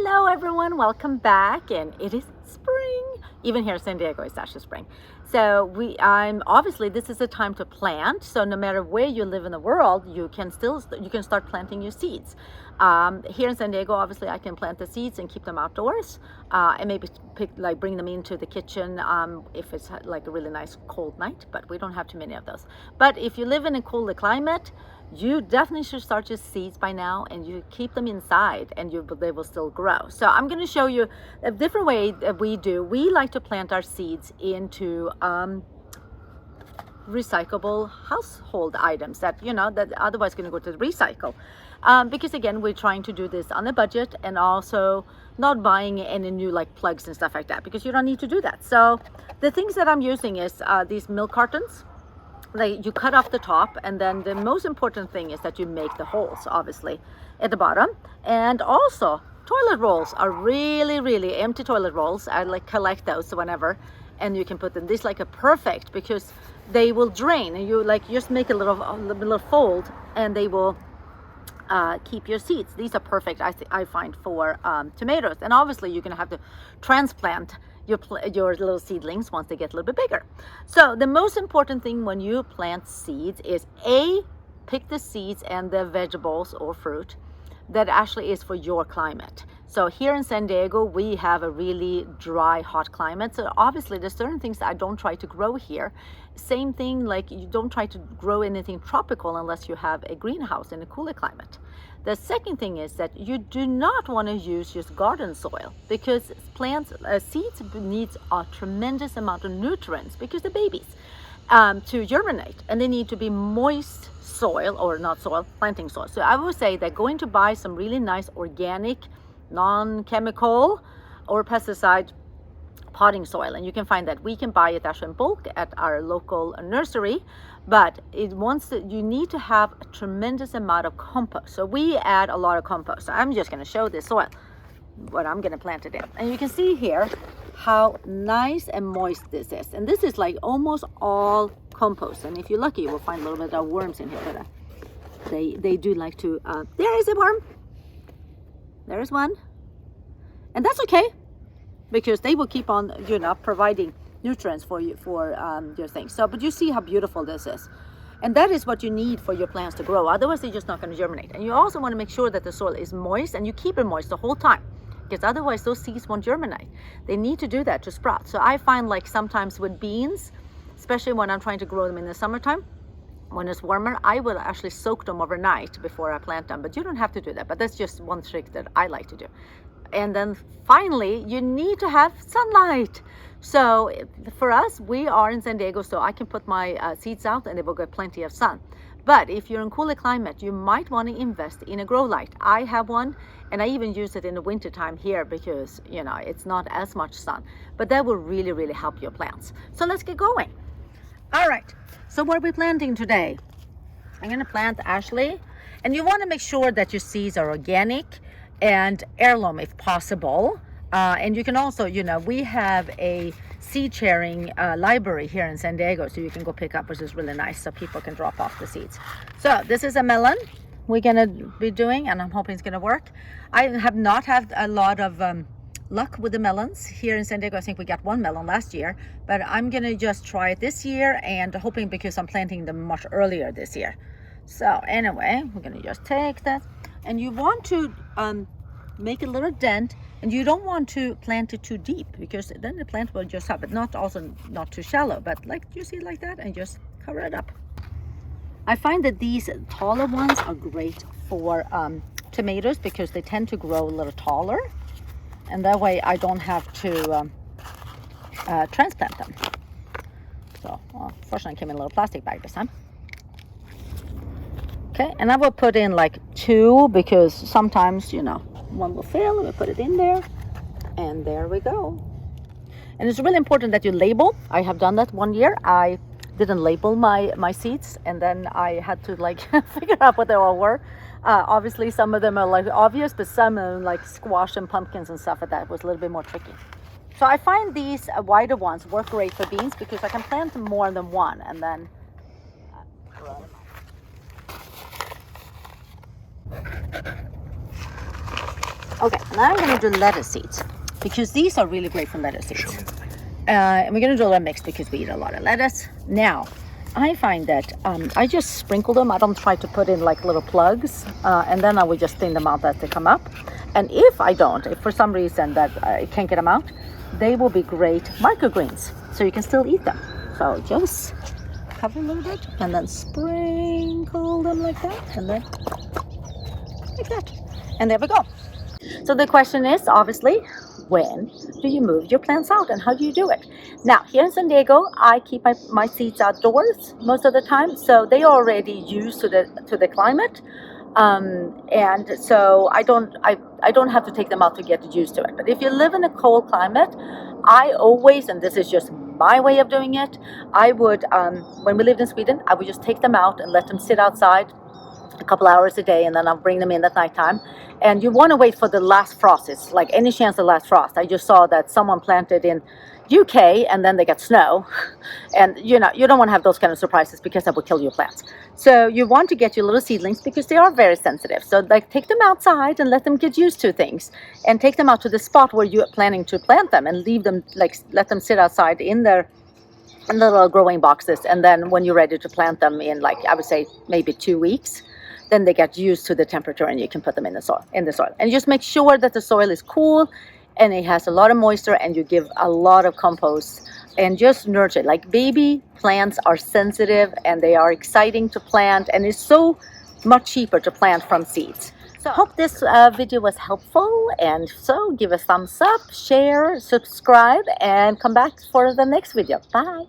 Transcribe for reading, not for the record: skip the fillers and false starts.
Hello everyone, welcome back, and it is spring. Even here in San Diego it's actually spring. So I'm obviously this is a time to plant. So no matter where you live in the world, you can start planting your seeds. Here in San Diego, obviously I can plant the seeds and keep them outdoors, and maybe bring them into the kitchen if it's like a really nice cold night. But we don't have too many of those. But if you live in a cooler climate, you definitely should start your seeds by now, and you keep them inside and they will still grow. So I'm going to show you a different way that we do. We like to plant our seeds into recyclable household items that that otherwise going to go to the recycle, because again we're trying to do this on a budget, and also not buying any new like plugs and stuff like that, because you don't need to do that. So the things that I'm using is these milk cartons. You cut off the top, and then the most important thing is that you make the holes obviously at the bottom. And also toilet rolls are really empty toilet rolls. I like collect those whenever, and you can put them this like a perfect, because they will drain, and you like just make a little fold, and they will keep your seeds. These are perfect, I find, for tomatoes. And obviously you're gonna have to transplant your little seedlings once they get a little bit bigger. So the most important thing when you plant seeds is pick the seeds and the vegetables or fruit that actually is for your climate. So here in San Diego we have a really dry, hot climate, so obviously there's certain things that I don't try to grow here. Same thing, like you don't try to grow anything tropical unless you have a greenhouse in a cooler climate. The second thing is that you do not want to use just garden soil, because seeds needs a tremendous amount of nutrients, because they're babies, to germinate, and they need to be moist soil, or not soil, planting soil. So I would say that going to buy some really nice organic, non-chemical or pesticide potting soil, and you can find that we can buy it actually in bulk at our local nursery. But you need to have a tremendous amount of compost. So we add a lot of compost. So I'm just going to show this soil what I'm going to plant it in, and you can see here how nice and moist this is. And this is like almost all compost, and if you're lucky you'll find a little bit of worms in here, but they do like to there is a worm, there is one, and that's okay, because they will keep on providing nutrients for you for your things. So but you see how beautiful this is, and that is what you need for your plants to grow. Otherwise they're just not going to germinate. And you also want to make sure that the soil is moist, and you keep it moist the whole time, because otherwise those seeds won't germinate. They need to do that to sprout. So I find, like, sometimes with beans, especially when I'm trying to grow them in the summertime, when it's warmer, I will actually soak them overnight before I plant them. But you don't have to do that, but that's just one trick that I like to do. And then finally, you need to have sunlight. So for us, we are in San Diego, so I can put my seeds out and they will get plenty of sun. But if you're in cooler climate, you might want to invest in a grow light. I have one, and I even use it in the winter time here, because it's not as much sun, but that will really help your plants. So let's get going. All right, so what are we planting today? I'm going to plant Ashley, and you want to make sure that your seeds are organic and heirloom if possible. And you can also, we have a seed sharing library here in San Diego, so you can go pick up, which is really nice, so people can drop off the seeds. So this is a melon we're gonna be doing, and I'm hoping it's gonna work. I have not had a lot of luck with the melons here in San Diego. I think we got one melon last year, but I'm gonna just try it this year, and hoping, because I'm planting them much earlier this year. So anyway, we're gonna just take that, and you want to make a little dent, and you don't want to plant it too deep, because then the plant will just have, but not too shallow, but like you see, like that, and just cover it up. I find that these taller ones are great for tomatoes, because they tend to grow a little taller, and that way I don't have to transplant them. So fortunately I came in a little plastic bag this time. Okay, and I will put in like 2, because sometimes one will fail. We put it in there, and there we go. And it's really important that you label. I have done that one year. I didn't label my seeds, and then I had to like figure out what they all were. Obviously some of them are like obvious, but some are like squash and pumpkins and stuff like that was a little bit more tricky. So I find these wider ones work great for beans, because I can plant more than one, and then Okay, now I'm going to do lettuce seeds because these are really great for lettuce seeds. And we're going to do a little mix because we eat a lot of lettuce. Now, I find that I just sprinkle them. I don't try to put in like little plugs, and then I will just thin them out as they come up. And if I don't, if for some reason that I can't get them out, they will be great microgreens, so you can still eat them. So just cover a little bit and then sprinkle them like that, and then like that. And there we go. So the question is, obviously, when do you move your plants out and how do you do it? Now, here in San Diego, I keep my seeds outdoors most of the time, so they are already used to the climate. And so I don't have to take them out to get used to it. But if you live in a cold climate, I always, and this is just my way of doing it, I would, when we lived in Sweden, I would just take them out and let them sit outside a couple hours a day, and then I'll bring them in at nighttime. And you want to wait for the last frost. It's like any chance of last frost. I just saw that someone planted in UK and then they got snow, and you don't want to have those kind of surprises because that will kill your plants. So you want to get your little seedlings because they are very sensitive. So like take them outside and let them get used to things, and take them out to the spot where you're planning to plant them, and leave them, like let them sit outside in their little growing boxes. And then when you're ready to plant them in, like I would say maybe 2 weeks, then they get used to the temperature and you can put them in the soil. And just make sure that the soil is cool and it has a lot of moisture, and you give a lot of compost and just nurture it. Like baby plants are sensitive and they are exciting to plant, and it's so much cheaper to plant from seeds. So I hope this video was helpful, and so give a thumbs up, share, subscribe, and come back for the next video. Bye.